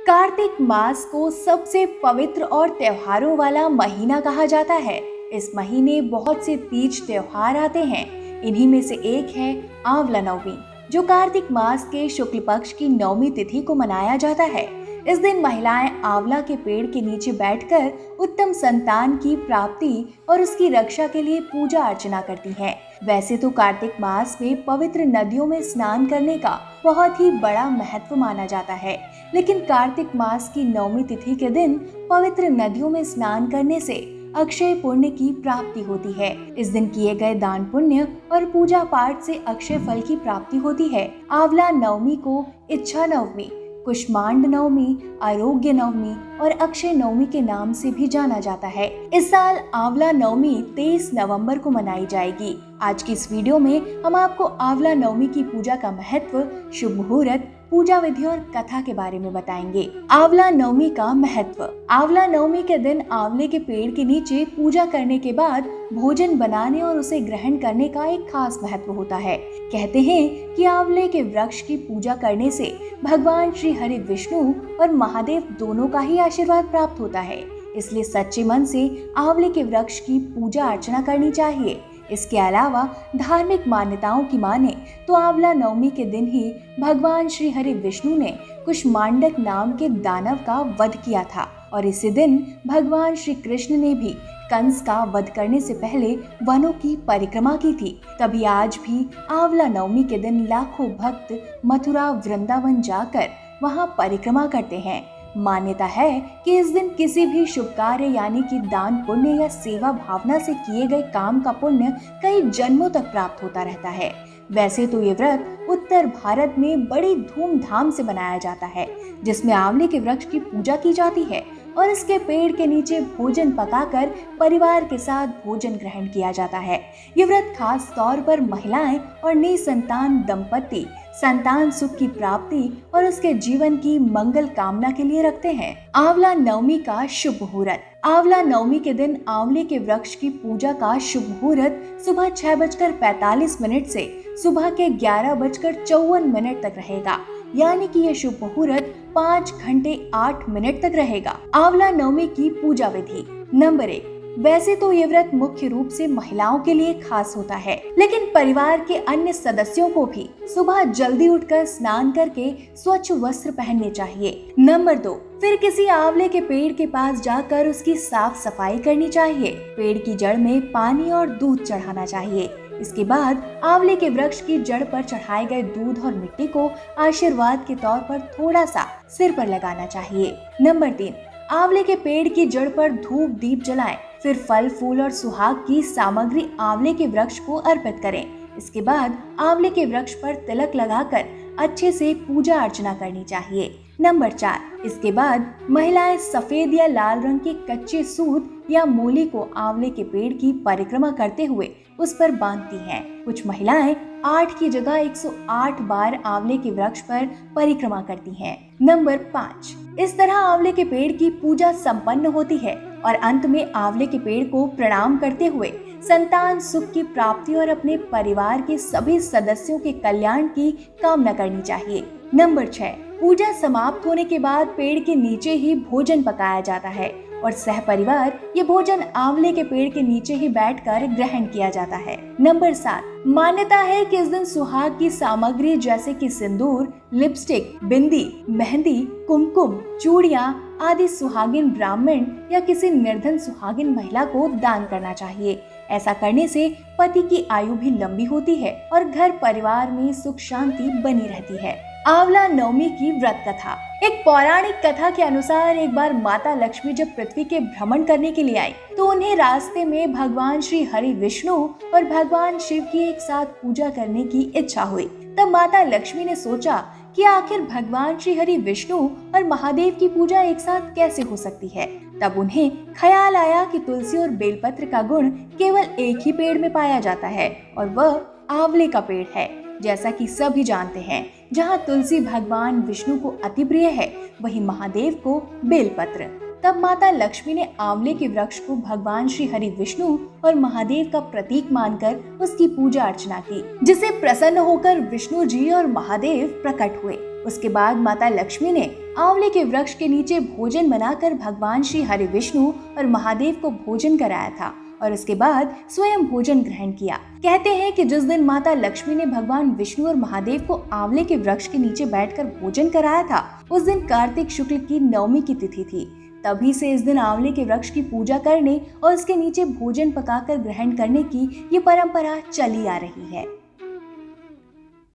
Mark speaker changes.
Speaker 1: कार्तिक मास को सबसे पवित्र और त्योहारों वाला महीना कहा जाता है। इस महीने बहुत से तीज त्योहार आते हैं। इन्हीं में से एक है आंवला नवमी, जो कार्तिक मास के शुक्ल पक्ष की नवमी तिथि को मनाया जाता है। इस दिन महिलाएं आंवला के पेड़ के नीचे बैठकर उत्तम संतान की प्राप्ति और उसकी रक्षा के लिए पूजा अर्चना करती हैं। वैसे तो कार्तिक मास में पवित्र नदियों में स्नान करने का बहुत ही बड़ा महत्व माना जाता है, लेकिन कार्तिक मास की नवमी तिथि के दिन पवित्र नदियों में स्नान करने से अक्षय पुण्य की प्राप्ति होती है। इस दिन किए गए दान पुण्य और पूजा पाठ से अक्षय फल की प्राप्ति होती है। आंवला नवमी को इच्छा नवमी, कुष्मांड नवमी, आरोग्य नवमी और अक्षय नवमी के नाम से भी जाना जाता है। इस साल आंवला नवमी 23 नवंबर को मनाई जाएगी। आज की इस वीडियो में हम आपको आंवला नवमी की पूजा का महत्व, शुभ मुहूर्त, पूजा विधि और कथा के बारे में बताएंगे। आंवला नवमी का महत्व। आंवला नवमी के दिन आंवले के पेड़ के नीचे पूजा करने के बाद भोजन बनाने और उसे ग्रहण करने का एक खास महत्व होता है। कहते हैं कि आंवले के वृक्ष की पूजा करने से भगवान श्री हरि विष्णु और महादेव दोनों का ही आशीर्वाद प्राप्त होता है। इसलिए सच्चे मन से आंवले के वृक्ष की पूजा अर्चना करनी चाहिए। इसके अलावा धार्मिक मान्यताओं की माने तो आंवला नवमी के दिन ही भगवान श्री हरि विष्णु ने कुष्मांडक नाम के दानव का वध किया था और इसी दिन भगवान श्री कृष्ण ने भी कंस का वध करने से पहले वनों की परिक्रमा की थी। तभी आज भी आंवला नवमी के दिन लाखों भक्त मथुरा वृंदावन जाकर वहां परिक्रमा करते हैं। मान्यता है कि इस दिन किसी भी शुभ कार्य यानी कि दान पुण्य या सेवा भावना से किए गए काम का पुण्य कई जन्मों तक प्राप्त होता रहता है। वैसे तो ये व्रत उत्तर भारत में बड़ी धूमधाम से मनाया जाता है, जिसमें आंवले के वृक्ष की पूजा की जाती है और इसके पेड़ के नीचे भोजन पकाकर परिवार के साथ भोजन ग्रहण किया जाता है। ये व्रत खास तौर पर महिलाएं और निसंतान दंपति संतान सुख की प्राप्ति और उसके जीवन की मंगल कामना के लिए रखते हैं। आंवला नवमी का शुभ मुहूर्त। आंवला नवमी के दिन आंवले के वृक्ष की पूजा का शुभ मुहूर्त सुबह 6:45 से सुबह के 11:54 तक रहेगा, यानी कि यह शुभ मुहूर्त 5 घंटे 8 मिनट तक रहेगा। आंवला नवमी की पूजा विधि। नंबर 1। वैसे तो ये व्रत मुख्य रूप से महिलाओं के लिए खास होता है, लेकिन परिवार के अन्य सदस्यों को भी सुबह जल्दी उठकर स्नान करके स्वच्छ वस्त्र पहनने चाहिए। नंबर 2। फिर किसी आंवले के पेड़ के पास जाकर उसकी साफ सफाई करनी चाहिए। पेड़ की जड़ में पानी और दूध चढ़ाना चाहिए। इसके बाद आंवले के वृक्ष की जड़ पर चढ़ाए गए दूध और मिट्टी को आशीर्वाद के तौर पर थोड़ा सा सिर पर लगाना चाहिए। नंबर 3। आंवले के पेड़ की जड़ पर धूप दीप जलाएं। फिर फल फूल और सुहाग की सामग्री आंवले के वृक्ष को अर्पित करें। इसके बाद आंवले के वृक्ष पर तिलक लगाकर अच्छे से पूजा अर्चना करनी चाहिए। नंबर 4। इसके बाद महिलाएं सफेद या लाल रंग के कच्चे सूत या मूली को आंवले के पेड़ की परिक्रमा करते हुए उस पर बांधती हैं। कुछ महिलाएं 8 की जगह 108 बार आंवले के वृक्ष पर परिक्रमा करती हैं। नंबर 5। इस तरह आंवले के पेड़ की पूजा संपन्न होती है और अंत में आंवले के पेड़ को प्रणाम करते हुए संतान सुख की प्राप्ति और अपने परिवार के सभी सदस्यों के कल्याण की कामना करनी चाहिए। नंबर 6। पूजा समाप्त होने के बाद पेड़ के नीचे ही भोजन पकाया जाता है और सह परिवार ये भोजन आंवले के पेड़ के नीचे ही बैठकर ग्रहण किया जाता है। नंबर 7। मान्यता है कि इस दिन सुहाग की सामग्री जैसे कि सिंदूर, लिपस्टिक, बिंदी, मेहंदी, कुमकुम, चूड़ियां आदि सुहागिन ब्राह्मण या किसी निर्धन सुहागिन महिला को दान करना चाहिए। ऐसा करने से पति की आयु भी लंबी होती है और घर परिवार में सुख शांति बनी रहती है। आंवला नवमी की व्रत कथा। एक पौराणिक कथा के अनुसार एक बार माता लक्ष्मी जब पृथ्वी के भ्रमण करने के लिए आई तो उन्हें रास्ते में भगवान श्री हरि विष्णु और भगवान शिव की एक साथ पूजा करने की इच्छा हुई। तब माता लक्ष्मी ने सोचा कि आखिर भगवान श्री हरि विष्णु और महादेव की पूजा एक साथ कैसे हो सकती है। तब उन्हें ख्याल आया कि तुलसी और बेलपत्र का गुण केवल एक ही पेड़ में पाया जाता है और वह आंवले का पेड़ है। जैसा कि सभी जानते हैं, जहाँ तुलसी भगवान विष्णु को अति प्रिय है, वहीं महादेव को बेलपत्र। तब माता लक्ष्मी ने आंवले के वृक्ष को भगवान श्री हरि विष्णु और महादेव का प्रतीक मानकर उसकी पूजा अर्चना की, जिसे प्रसन्न होकर विष्णु जी और महादेव प्रकट हुए। उसके बाद माता लक्ष्मी ने आंवले के वृक्ष के नीचे भोजन बनाकर भगवान श्री हरि विष्णु और महादेव को भोजन कराया था और उसके बाद स्वयं भोजन ग्रहण किया। कहते हैं कि जिस दिन माता लक्ष्मी ने भगवान विष्णु और महादेव को आंवले के वृक्ष के नीचे बैठकर भोजन कराया था, उस दिन कार्तिक शुक्ल की नवमी की तिथि थी। तभी से इस दिन आंवले के वृक्ष की पूजा करने और उसके नीचे भोजन पकाकर ग्रहण करने की ये परंपरा चली आ रही है।